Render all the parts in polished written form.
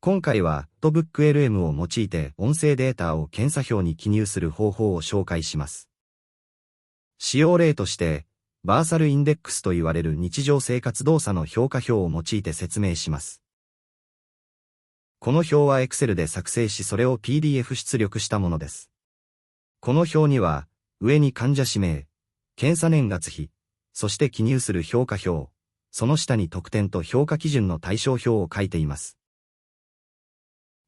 今回は NotebookLM を用いて音声データを検査表に記入する方法を紹介します。使用例として、バーサルインデックスと言われる日常生活動作の評価表を用いて説明します。この表は Excel で作成しそれを PDF 出力したものです。この表には、上に患者氏名、検査年月日、そして記入する評価表、その下に得点と評価基準の対象表を書いています。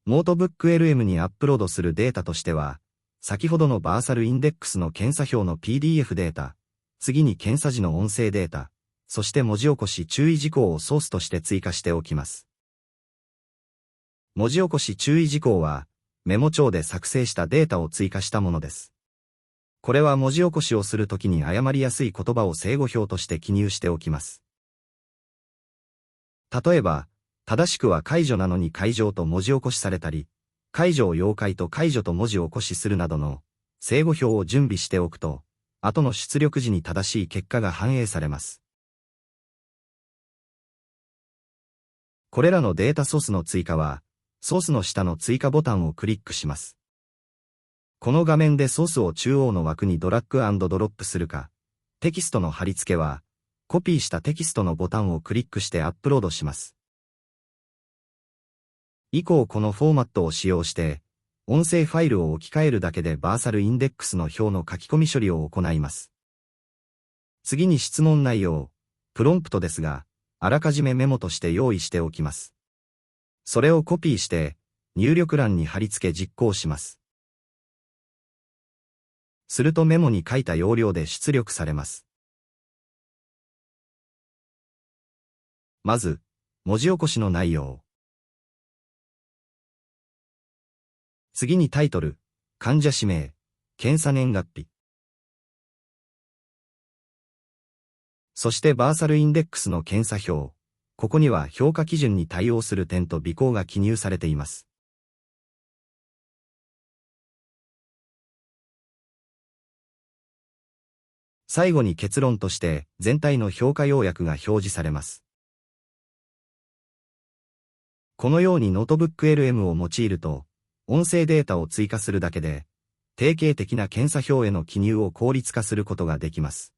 NotebookLM にアップロードするデータとしては、先ほどのバーサルインデックスの検査表の PDF データ、次に検査時の音声データ、そして文字起こし注意事項をソースとして追加しておきます。文字起こし注意事項は、メモ帳で作成したデータを追加したものです。これは文字起こしをするときに誤りやすい言葉を正誤表として記入しておきます。例えば、正しくは解除なのに解錠と文字起こしされたり、解除を妖怪と解除と文字起こしするなどの正誤表を準備しておくと、後の出力時に正しい結果が反映されます。これらのデータソースの追加は、ソースの下の追加ボタンをクリックします。この画面でソースを中央の枠にドラッグ&ドロップするか、テキストの貼り付けは、コピーしたテキストのボタンをクリックしてアップロードします。以降このフォーマットを使用して、音声ファイルを置き換えるだけでバーサルインデックスの表の書き込み処理を行います。次に質問内容、プロンプトですが、あらかじめメモとして用意しておきます。それをコピーして、入力欄に貼り付け実行します。するとメモに書いた要領で出力されます。まず、文字起こしの内容。次にタイトル、患者氏名、検査年月日。そしてバーサルインデックスの検査表。ここには評価基準に対応する点と尾項が記入されています。最後に結論として全体の評価要約が表示されます。このように NotebookLM を用いると、音声データを追加するだけで、定型的な検査表への記入を効率化することができます。